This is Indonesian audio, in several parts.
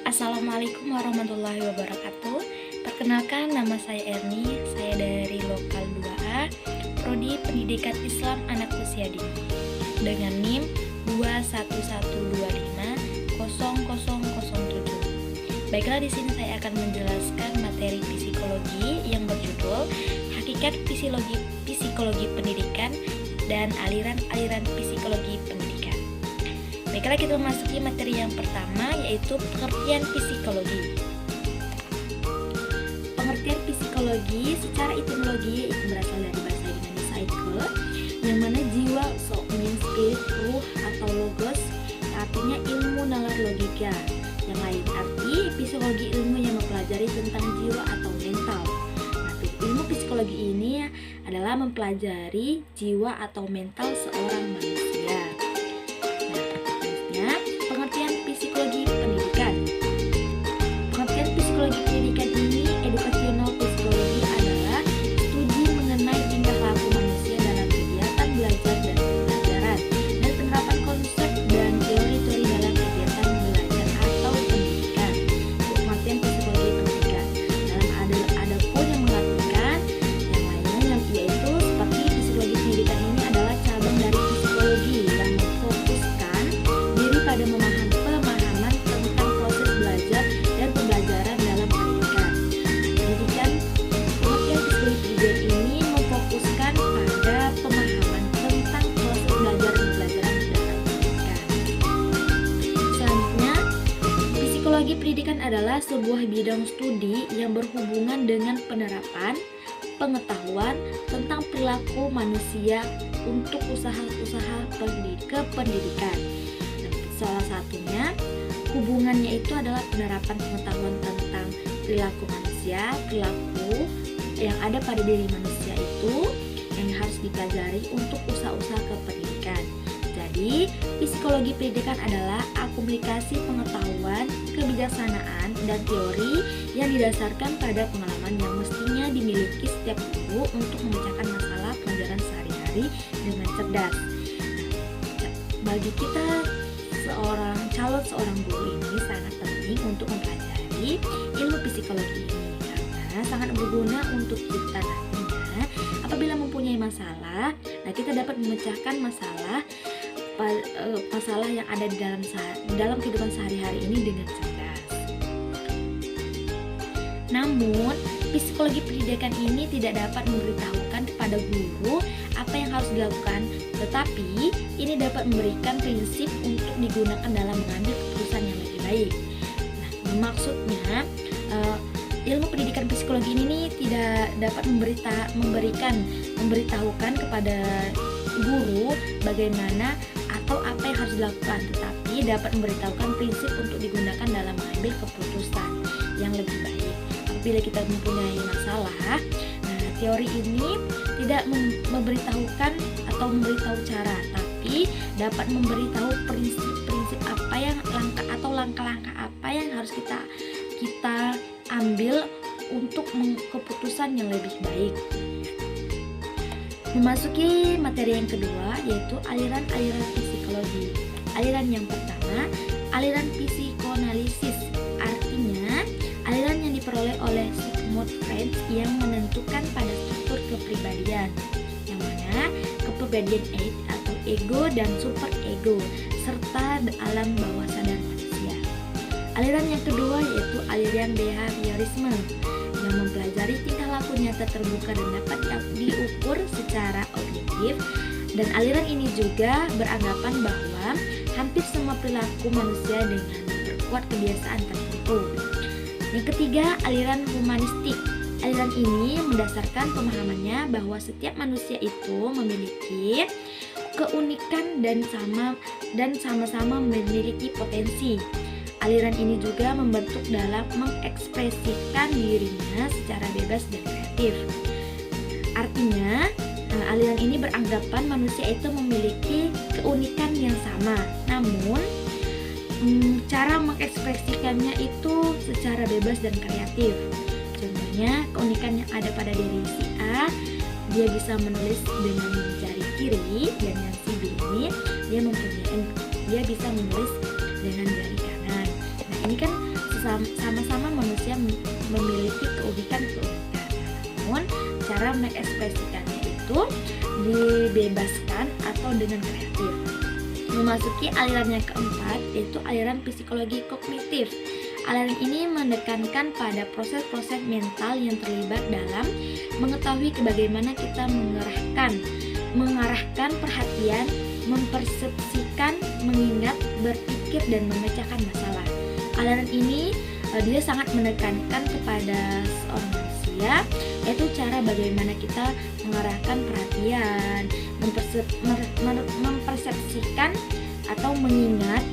Assalamualaikum warahmatullahi wabarakatuh. Perkenalkan, nama saya Erni. Saya dari Lokal 2A, Prodi Pendidikan Islam Anak Usia Dini, dengan NIM 211250007. Baiklah, di sini saya akan menjelaskan materi psikologi yang berjudul Hakikat Psikologi Pendidikan dan Aliran-aliran Psikologi Pendidikan. Baiklah, kita memasuki materi yang pertama, yaitu pengertian psikologi. Pengertian psikologi secara etimologi itu berasal dari bahasa Yunani psyche, yang mana jiwa, soul means spirit, ruh atau logos, artinya ilmu nalar logika. Yang lain arti psikologi ilmu yang mempelajari tentang jiwa atau mental. Nah, ilmu psikologi ini adalah mempelajari jiwa atau mental seorang manusia. Pengertian psikologi pendidikan. Pengertian psikologi pendidikan ini, educational psikologi, adalah studi mengenai tingkah laku manusia dalam kegiatan belajar dan pembelajaran, dan penerapan konsep dan teori-teori dalam kegiatan belajar atau pendidikan. Pengertian psikologi pendidikan ada pun yang mengartikan yang lainnya, yaitu seperti psikologi pendidikan ini adalah cabang dari psikologi yang memfokuskan diri pada pemahaman tentang proses belajar dan pembelajaran dalam pendidikan. Pengertian psikologi pendidikan ini memfokuskan pada pemahaman tentang proses belajar dan pembelajaran dalam pendidikan. Selanjutnya, psikologi pendidikan adalah sebuah bidang studi yang berhubungan dengan penerapan pengetahuan tentang perilaku manusia untuk usaha-usaha kependidikan. Salah satunya hubungannya itu adalah penerapan pengetahuan tentang perilaku manusia, perilaku yang ada pada diri manusia itu yang harus dipelajari untuk usaha-usaha kependidikan. Jadi, psikologi pendidikan adalah akumulasi pengetahuan, kebijaksanaan, dan teori yang didasarkan pada pengalaman yang mestinya dimiliki setiap guru untuk memecahkan masalah pelajaran sehari-hari dengan cerdas. Bagi kita seorang guru ini sangat penting untuk mempelajari ilmu psikologi ini, karena sangat berguna untuk kita nantinya apabila mempunyai masalah. Nah, kita dapat memecahkan masalah yang ada di dalam kehidupan sehari-hari ini dengan cerdas. Namun, psikologi pendidikan ini tidak dapat memberitahukan kepada guru apa yang harus dilakukan, tetapi ini dapat memberikan prinsip untuk digunakan dalam mengambil keputusan yang lebih baik. Nah, maksudnya ilmu pendidikan psikologi ini tidak dapat memberitahukan kepada guru bagaimana atau apa yang harus dilakukan, tetapi dapat memberitahukan prinsip untuk digunakan dalam mengambil keputusan yang lebih baik. Apabila kita mempunyai masalah, teori ini tidak memberitahukan atau memberitahu cara, tapi dapat memberitahu prinsip-prinsip apa yang langkah-langkah apa yang harus kita ambil untuk keputusan yang lebih baik. Memasuki materi yang kedua, yaitu aliran-aliran psikologi. Aliran yang pertama, aliran psikoanalisis, artinya aliran yang diperoleh oleh Sigmund Freud yang menentukan pada struktur kepribadian, yang mana kepribadian atau ego dan super ego, serta alam bawah sadar manusia. Aliran yang kedua yaitu aliran behaviorisme, yang mempelajari tingkah laku nyata terbuka dan dapat diukur secara objektif. Dan aliran ini juga beranggapan bahwa hampir semua perilaku manusia dengan memperkuat kebiasaan tertentu. Yang ketiga, aliran humanistik. Aliran ini mendasarkan pemahamannya bahwa setiap manusia itu memiliki keunikan dan sama-sama memiliki potensi. Aliran ini juga membentuk dalam mengekspresikan dirinya secara bebas dan kreatif. Artinya, aliran ini beranggapan manusia itu memiliki keunikan yang sama, namun cara mengekspresikannya itu secara bebas dan kreatif. Contohnya, keunikan yang ada pada diri si A, dia bisa menulis dengan jari kiri, dan yang si B ini dia bisa menulis dengan jari kanan. Nah, ini kan sama-sama manusia memiliki keunikan-keunikan. Namun cara mengekspresikannya itu dibebaskan atau dengan kreatif. Memasuki aliran yang keempat, yaitu aliran psikologi kognitif. Aliran ini menekankan pada proses-proses mental yang terlibat dalam mengetahui bagaimana kita mengarahkan perhatian, mempersepsikan, mengingat, berpikir, dan memecahkan masalah. Aliran ini dia sangat menekankan kepada seorang manusia, yaitu cara bagaimana kita mengarahkan perhatian, mempersepsikan atau mengingat,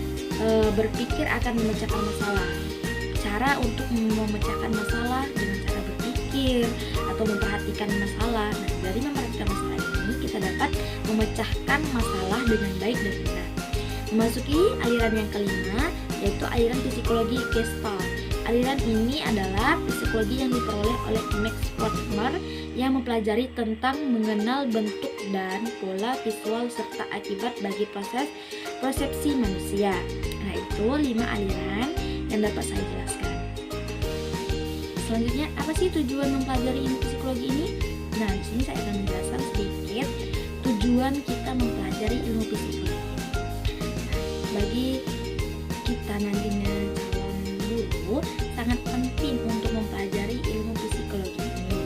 berpikir akan memecahkan masalah. Cara untuk memecahkan masalah dengan cara berpikir atau memperhatikan masalah. Nah, dari memperhatikan masalah ini kita dapat memecahkan masalah dengan baik dan benar. Memasuki aliran yang kelima, yaitu aliran psikologi Gestalt. Aliran ini adalah psikologi yang diperoleh oleh Max Portmer yang mempelajari tentang mengenal bentuk dan pola visual serta akibat bagi proses persepsi manusia. Nah, itu 5 aliran yang dapat saya jelaskan. Selanjutnya, apa sih tujuan mempelajari ilmu psikologi ini? Nah, di sini saya akan menjelaskan sedikit tujuan kita mempelajari ilmu psikologi ini. Bagi kita nantinya calon guru, sangat penting untuk mempelajari ilmu psikologi ini.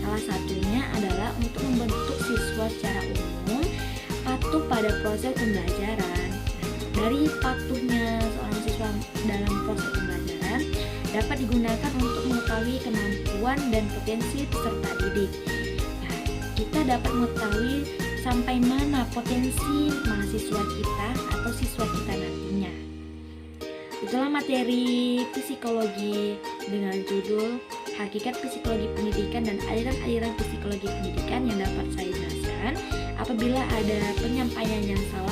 Salah satunya adalah untuk membentuk siswa secara umum patuh pada proses pembelajaran. Dari patuhnya seorang siswa dalam proses pembelajaran dapat digunakan untuk mengetahui kemampuan dan potensi peserta didik. Nah, kita dapat mengetahui sampai mana potensi mahasiswa kita atau siswa kita nantinya. Itulah materi psikologi dengan judul Hakikat Psikologi Pendidikan dan Aliran-aliran Psikologi Pendidikan yang dapat saya jelaskan. Apabila ada penyampaian yang salah